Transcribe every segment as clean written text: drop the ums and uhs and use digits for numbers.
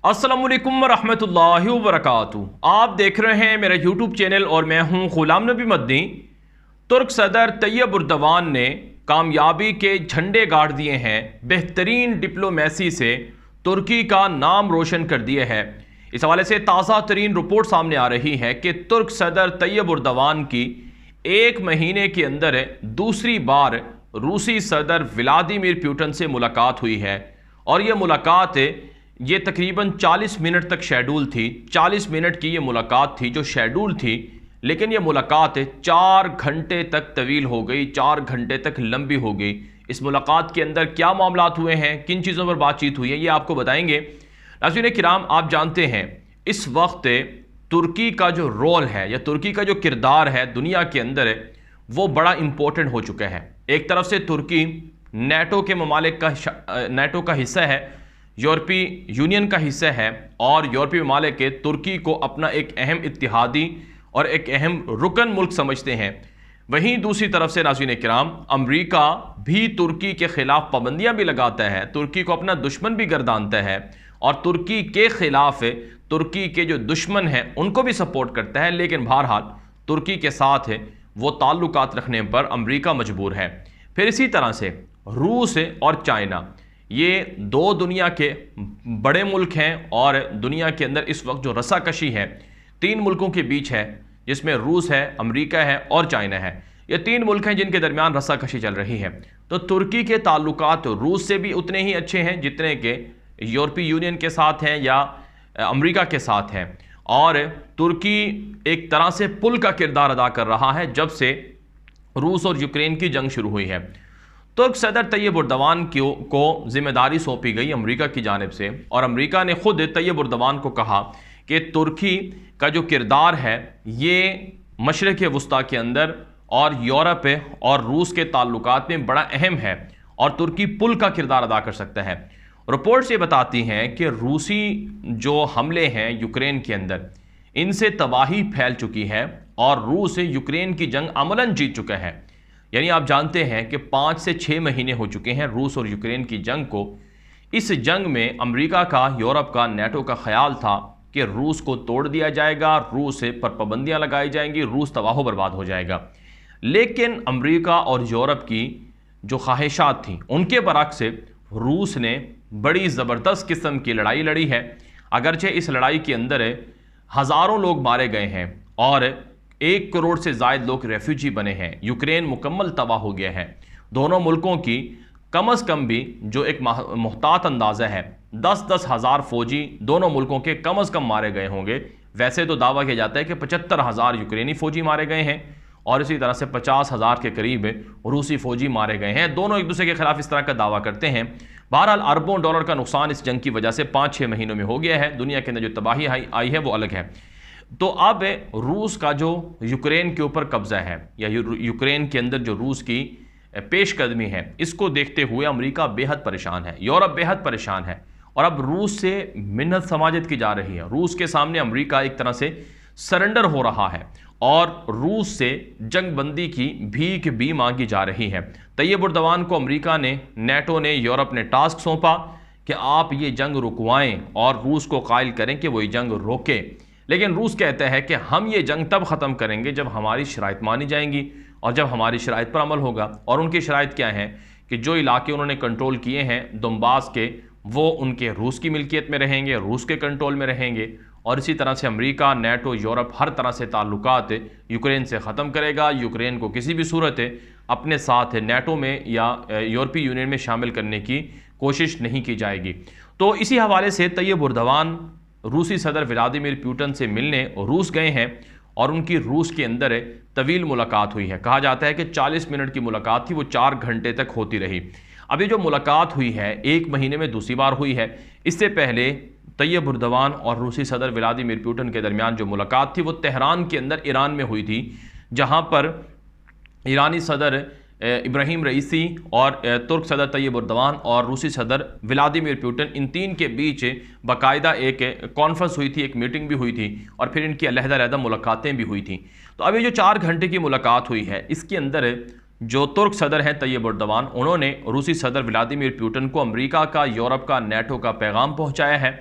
अस्सलामुअलैकुम रहमतुल्लाहि व बरकातुहू। आप देख रहे हैं मेरा यूट्यूब चैनल और मैं हूं गुलाम नबी मदनी। तुर्क सदर तैयब उर्दवान ने कामयाबी के झंडे गाड़ दिए हैं, बेहतरीन डिप्लोमेसी से तुर्की का नाम रोशन कर दिया है। इस हवाले से ताज़ा तरीन रिपोर्ट सामने आ रही है कि तुर्क सदर तैयब उर्दवान की एक महीने के अंदर दूसरी बार रूसी सदर व्लादिमीर पुतिन से मुलाकात हुई है और यह मुलाकात ये तकरीबन 40 मिनट तक शेड्यूल थी। 40 मिनट की ये मुलाकात थी जो शेड्यूल थी, लेकिन ये मुलाकात 4 घंटे तक तवील हो गई, 4 घंटे तक लंबी हो गई। इस मुलाकात के अंदर क्या मामलात हुए हैं, किन चीज़ों पर बातचीत हुई है, ये आपको बताएंगे। नाज़रीन किराम, आप जानते हैं इस वक्त तुर्की का जो रोल है या तुर्की का जो किरदार है दुनिया के अंदर वो बड़ा इंपॉर्टेंट हो चुका है। एक तरफ से तुर्की नेटो के ममालिक का नेटो का हिस्सा है, यूरोपीय यूनियन का हिस्सा है और यूरोपीय ममालिक तुर्की को अपना एक अहम इत्तेहादी और एक अहम रुकन मुल्क समझते हैं। वहीं दूसरी तरफ से नाज़रीन किराम, अमेरिका भी तुर्की के ख़िलाफ़ पाबंदियां भी लगाता है, तुर्की को अपना दुश्मन भी गर्दानता है और तुर्की के ख़िलाफ़ तुर्की के जो दुश्मन हैं उनको भी सपोर्ट करता है। लेकिन बहरहाल तुर्की के साथ वो ताल्लुकात रखने पर अमेरिका मजबूर है। फिर इसी तरह से रूस और चाइना, ये दो दुनिया के बड़े मुल्क हैं और दुनिया के अंदर इस वक्त जो रस्साकशी है 3 मुल्कों के बीच है, जिसमें रूस है, अमेरिका है और चाइना है। ये 3 मुल्क हैं जिनके दरमियान रस्साकशी चल रही है। तो तुर्की के ताल्लुकात रूस से भी उतने ही अच्छे हैं जितने के यूरोपीय यूनियन के साथ हैं या अमेरिका के साथ हैं। और तुर्की एक तरह से पुल का किरदार अदा कर रहा है जब से रूस और यूक्रेन की जंग शुरू हुई है। तुर्क सदर तैयब उर्दवान को जिम्मेदारी सौंपी गई अमेरिका की जानिब से और अमेरिका ने खुद तैयब उर्दवान को कहा कि तुर्की का जो किरदार है ये मशरिक़ वस्ता के अंदर और यूरोप और रूस के ताल्लुकात में बड़ा अहम है और तुर्की पुल का किरदार अदा कर सकता है। रिपोर्ट्स ये बताती हैं कि रूसी जो हमले हैं यूक्रेन के अंदर, इनसे तबाही फैल चुकी है और रूस यूक्रेन की जंग अमलन जीत चुका है। यानी आप जानते हैं कि 5 से 6 महीने हो चुके हैं रूस और यूक्रेन की जंग को। इस जंग में अमेरिका का, यूरोप का, नेटो का ख्याल था कि रूस को तोड़ दिया जाएगा, रूस पर पाबंदियां लगाई जाएंगी, रूस तबाह बर्बाद हो जाएगा। लेकिन अमेरिका और यूरोप की जो ख्वाहिशात थी उनके बरक्स रूस ने बड़ी ज़बरदस्त किस्म की लड़ाई लड़ी है। अगरचे इस लड़ाई के अंदर हज़ारों लोग मारे गए हैं और 1 करोड़ से ज़ायद लोग रेफ्यूजी बने हैं। यूक्रेन मुकम्मल तबाह हो गया है। दोनों मुल्कों की कम अज़ कम भी जो एक मुहतात अंदाज़ा है 10-10 हज़ार फौजी दोनों मुल्कों के कम अज़ कम मारे गए होंगे। वैसे तो दावा किया जाता है कि 75,000 यूक्रेनी फ़ौजी मारे गए हैं और इसी तरह से 50,000 के करीब रूसी फ़ौजी मारे गए हैं। दोनों एक दूसरे के खिलाफ इस तरह का दावा करते हैं। बहरहाल अरबों डॉलर का नुकसान इस जंग की वजह से 5-6 महीनों में हो गया है। दुनिया के अंदर जो तबाही आई है वो अलग है। तो अब रूस का जो यूक्रेन के ऊपर कब्जा है या यूक्रेन के अंदर जो रूस की पेशकदमी है, इसको देखते हुए अमेरिका बेहद परेशान है, यूरोप बेहद परेशान है और अब रूस से मिन्नत समाजत की जा रही है। रूस के सामने अमेरिका एक तरह से सरेंडर हो रहा है और रूस से जंग बंदी की भीख भी मांगी जा रही है। तैयब उर्दवान को अमेरिका ने, नेटो ने, यूरोप ने टास्क सौंपा कि आप ये जंग रुकवाएं और रूस को कायल करें कि वो ये जंग रोके। लेकिन रूस कहता है कि हम ये जंग तब ख़त्म करेंगे जब हमारी शराइत मानी जाएंगी और जब हमारी शराइत पर अमल होगा। और उनकी शराइत क्या है कि जो इलाके उन्होंने कंट्रोल किए हैं दोनबास के, वो उनके रूस की मिल्कियत में रहेंगे, रूस के कंट्रोल में रहेंगे। और इसी तरह से अमेरिका, नेटो, यूरोप हर तरह से ताल्लुकात यूक्रेन से ख़त्म करेगा। यूक्रेन को किसी भी सूरत अपने साथ नेटो में या यूरोपीय यूनियन में शामिल करने की कोशिश नहीं की जाएगी। तो इसी हवाले से तैयब उर्दवान रूसी सदर व्लादिमीर पुतिन से मिलने रूस गए हैं और उनकी रूस के अंदर तवील मुलाकात हुई है। कहा जाता है कि 40 मिनट की मुलाकात थी, वो 4 घंटे तक होती रही। अभी जो मुलाकात हुई है 1 महीने में दूसरी बार हुई है। इससे पहले तैयब उर्दवान और रूसी सदर व्लादिमीर पुतिन के दरमियान जो मुलाकात थी वो तेहरान के अंदर ईरान में हुई थी, जहाँ पर ईरानी सदर इब्राहिम रईसी और तुर्क सदर तैयब उर्दवान और रूसी सदर व्लादिमीर पुतिन, इन 3 के बीच बाकायदा एक कॉन्फ्रेंस हुई थी, एक मीटिंग भी हुई थी और फिर इनकी अलहदा मुलाकातें भी हुई थी। तो अभी जो 4 घंटे की मुलाकात हुई है इसके अंदर जो तुर्क सदर हैं तैयब उर्दवान, उन्होंने रूसी सदर व्लादिमीर पुतिन को अमेरिका का, यूरोप का, नेटो का पैगाम पहुँचाया है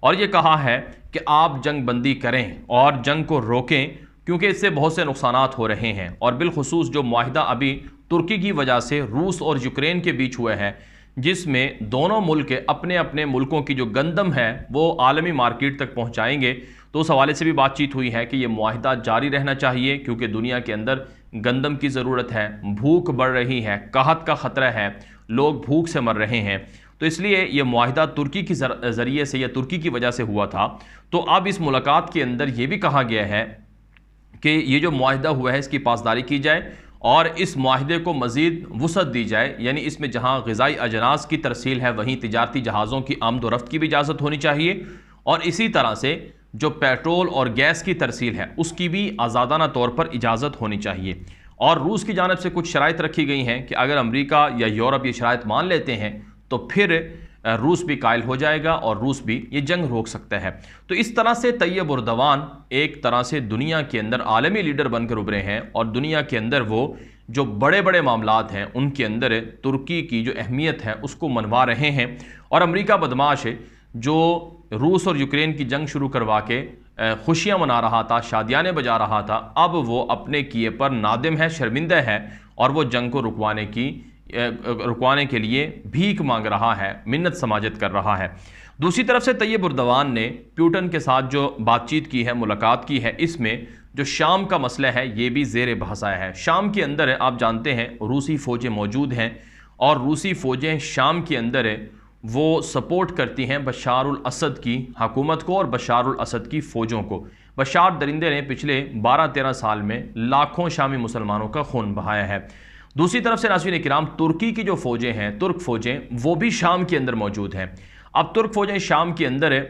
और ये कहा है कि आप जंग बंदी करें और जंग को रोकें, क्योंकि इससे बहुत से नुकसानात हो रहे हैं। और बिलखुसूस जो मुआहिदा अभी तुर्की की वजह से रूस और यूक्रेन के बीच हुए हैं, जिसमें दोनों मुल्क अपने अपने मुल्कों की जो गंदम है वो आलमी मार्केट तक पहुंचाएंगे, तो उस हवाले से भी बातचीत हुई है कि ये मुआहिदा जारी रहना चाहिए, क्योंकि दुनिया के अंदर गंदम की ज़रूरत है, भूख बढ़ रही है, कहत का ख़तरा है, लोग भूख से मर रहे हैं। तो इसलिए ये मुआहिदा तुर्की के ज़रिए से या तुर्की की वजह से हुआ था। तो अब इस मुलाकात के अंदर ये भी कहा गया है कि ये जो मुआहिदा हुआ है इसकी पासदारी की जाए और इस मुआहिदे को मज़ीद वुसअत दी जाए, यानी इसमें जहाँ ग़िज़ाई अजनास की तरसील है वहीं तिजारती जहाज़ों की आमद व रफ्त की भी इजाज़त होनी चाहिए, और इसी तरह से जो पेट्रोल और गैस की तरसील है उसकी भी आज़ादाना तौर पर इजाज़त होनी चाहिए। और रूस की जानिब से कुछ शराइत रखी गई हैं कि अगर अमेरिका या यूरोप ये शराइत मान लेते हैं तो फिर रूस भी कायल हो जाएगा और रूस भी ये जंग रोक सकता है। तो इस तरह से तैयब उर्दवान एक तरह से दुनिया के अंदर आलमी लीडर बनकर उभरे हैं और दुनिया के अंदर वो जो बड़े बड़े मामलात हैं उनके अंदर तुर्की की जो अहमियत है उसको मनवा रहे हैं। और अमेरिका बदमाश जो रूस और यूक्रेन की जंग शुरू करवा के खुशियाँ मना रहा था, शादियाने बजा रहा था, अब वो अपने किए पर नादिम है, शर्मिंदा है और वो जंग को रुकवाने के लिए भीख मांग रहा है, मिन्नत समाजत कर रहा है। दूसरी तरफ से तैयब उर्दवान ने पुतिन के साथ जो बातचीत की है, मुलाकात की है, इसमें जो शाम का मसला है ये भी ज़ेर बहस आया है। शाम के अंदर आप जानते हैं रूसी फ़ौजें मौजूद हैं और रूसी फ़ौजें शाम के अंदर वो सपोर्ट करती हैं बशारुल असद की हुकूमत को और बशारुल असद की फ़ौजों को। बशार दरिंदे ने पिछले 12-13 साल में लाखों शामी मुसलमानों का खून बहाया है। दूसरी तरफ से नाज़रीन किराम, तुर्की की जो फ़ौजें हैं, तुर्क फ़ौजें, वो भी शाम के अंदर मौजूद हैं। अब तुर्क फ़ौजें शाम के अंदर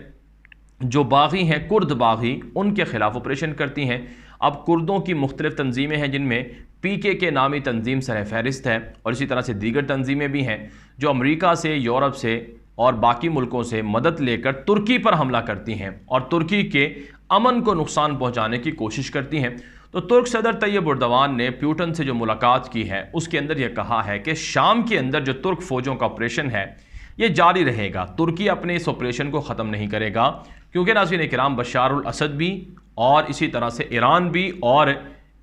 जो बागी हैं, कुर्द बागी, उनके ख़िलाफ़ ऑपरेशन करती हैं। अब कुर्दों की मुख्तलिफ़ तंजीमें हैं जिनमें PKK के नामी तंजीम सर फहरिस्त है और इसी तरह से दीगर तंजीमें भी हैं जो अमेरिका से, यूरोप से और बाकी मुल्कों से मदद लेकर तुर्की पर हमला करती हैं और तुर्की के अमन को नुकसान पहुँचाने की कोशिश करती हैं। तो तुर्क सदर तैयब उर्दवान ने पुतिन से जो मुलाकात की है उसके अंदर यह कहा है कि शाम के अंदर जो तुर्क फ़ौजों का ऑपरेशन है ये जारी रहेगा, तुर्की अपने इस ऑपरेशन को ख़त्म नहीं करेगा, क्योंकि नाज़रीन किराम बशारुल असद भी और इसी तरह से ईरान भी और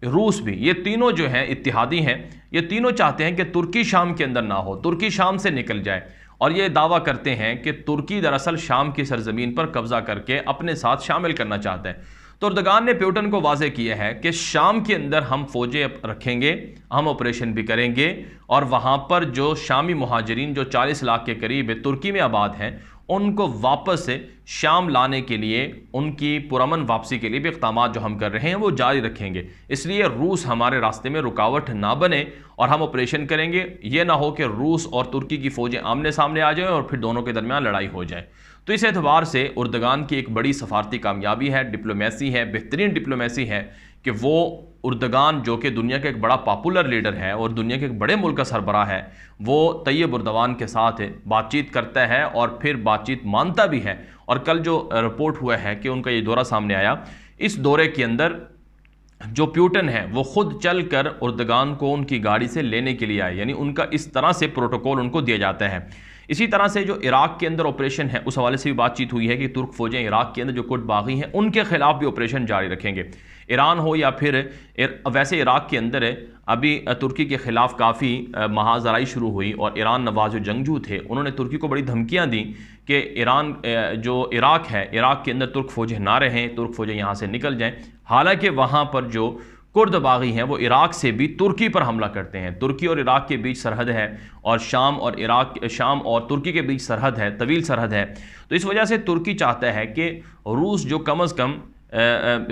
रूस भी, ये तीनों जो हैं इत्तिहादी हैं, ये तीनों चाहते हैं कि तुर्की शाम के अंदर ना हो, तुर्की शाम से निकल जाए। और ये दावा करते हैं कि तुर्की दरअसल शाम की सरजमीन पर कब्जा करके अपने साथ शामिल करना चाहता है। तो अर्दगान ने पुतिन को वाज़े किया है कि शाम के अंदर हम फ़ौजें रखेंगे, हम ऑपरेशन भी करेंगे और वहाँ पर जो शामी मुहाजिरीन जो 40 लाख के करीब तुर्की में आबाद हैं उनको वापस से शाम लाने के लिए, उनकी पुरअमन वापसी के लिए भी इक़दाम जो हम कर रहे हैं वो जारी रखेंगे। इसलिए रूस हमारे रास्ते में रुकावट ना बने और हम ऑपरेशन करेंगे, ये ना हो कि रूस और तुर्की की फ़ौजें आमने सामने आ जाएं और फिर दोनों के दरमियान लड़ाई हो जाए। तो इस एतबार से उर्दगान की एक बड़ी सफारती कामयाबी है, डिप्लोमेसी है, बेहतरीन डिप्लोमेसी है कि वो उर्दगान जो कि दुनिया का एक बड़ा पॉपुलर लीडर है और दुनिया के एक बड़े मुल्क का सरबराह है, वो तैयब उर्दवान के साथ बातचीत करता है और फिर बातचीत मानता भी है। और कल जो रिपोर्ट हुआ है कि उनका ये दौरा सामने आया, इस दौरे के अंदर जो पुतिन है वो खुद चल कर उर्दगान को उनकी गाड़ी से लेने के लिए आए, यानी उनका इस तरह से प्रोटोकॉल उनको दिया जाता है। इसी तरह से जो इराक के अंदर ऑपरेशन है उस हवाले से भी बातचीत हुई है कि तुर्क फ़ौजें इराक के अंदर जो कुर्द बागी हैं उनके खिलाफ भी ऑपरेशन जारी रखेंगे। ईरान हो या फिर वैसे इराक के अंदर अभी तुर्की के ख़िलाफ़ काफ़ी महाजराई शुरू हुई और ईरान नवाज जो जंगजू थे उन्होंने तुर्की को बड़ी धमकियाँ दी कि ईरान जो इराक है, इराक के अंदर तुर्क फ़ौजें ना रहें, तुर्क फ़ौजें यहाँ से निकल जाएँ। हालांकि वहाँ पर जो कुर्द बागी हैं वो इराक से भी तुर्की पर हमला करते हैं। तुर्की और इराक के बीच सरहद है और शाम और तुर्की के बीच सरहद है, तवील सरहद है। तो इस वजह से तुर्की चाहता है कि रूस जो कम अज़ कम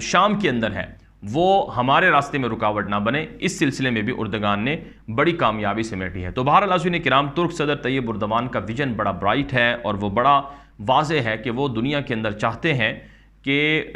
शाम के अंदर है वो हमारे रास्ते में रुकावट ना बने। इस सिलसिले में भी उर्दगान ने बड़ी कामयाबी समेटी है। तो बहरहाल नाज़रीन किराम, तुर्क सदर तैयब उर्दवान का विजन बड़ा ब्राइट है और वो बड़ा वाज़े है कि वो दुनिया के अंदर चाहते हैं कि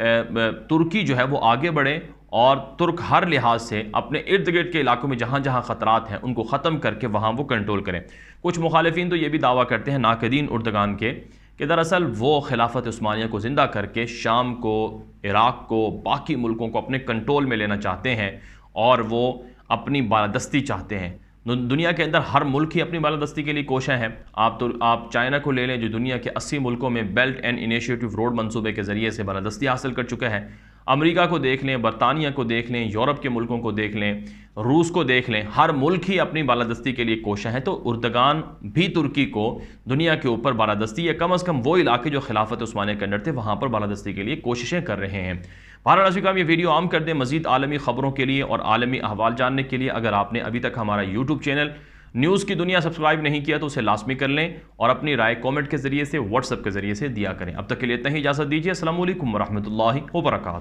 तुर्की जो है वो आगे बढ़े और तुर्क हर लिहाज से अपने इर्द गिर्द के इलाकों में जहाँ जहाँ ख़तरात हैं उनको ख़त्म करके वहाँ वो कंट्रोल करें। कुछ मुखालिफिन तो ये भी दावा करते हैं, नाकदीन उर्दगान के, कि दरअसल वो खिलाफत उस्मानिया को ज़िंदा करके शाम को, इराक को, बाकी मुल्कों को अपने कंट्रोल में लेना चाहते हैं और वो अपनी बालादस्ती चाहते हैं। दुनिया के अंदर हर मुल्क ही अपनी बालादस्ती के लिए कोशा है। आप चाइना को ले लें जो दुनिया के 80 मुल्कों में बेल्ट एंड इनिशिएटिव रोड मंसूबे के ज़रिए से बालादस्ती हासिल कर चुका है। अमेरिका को देख लें, बरतानिया को देख लें, यूरोप के मुल्कों को देख लें, रूस को देख लें, हर मुल्क ही अपनी बालादस्ती के लिए कोशा है। तो उर्दगान भी तुर्की को दुनिया के ऊपर बालादस्ती या कम अज़ कम वो इलाके जो खिलाफत उस्मानिया के अंडर थे वहाँ पर बालादस्ती के लिए कोशिशें कर रहे हैं। बहरहाल ये वीडियो आम कर दें मज़ीद आलमी ख़बरों के लिए और आलमी अहवाल जानने के लिए। अगर आपने अभी तक हमारा यूट्यूब चैनल न्यूज़ की दुनिया सब्सक्राइब नहीं किया तो उसे लाजमी कर लें और अपनी राय कमेंट के ज़रिए से, व्हाट्सएप के ज़रिए से दिया करें। अब तक के लिए इतना ही इजाज़त दीजिए। अस्सलामु अलैकुम वरहमतुल्लाहि वबरकातुहू।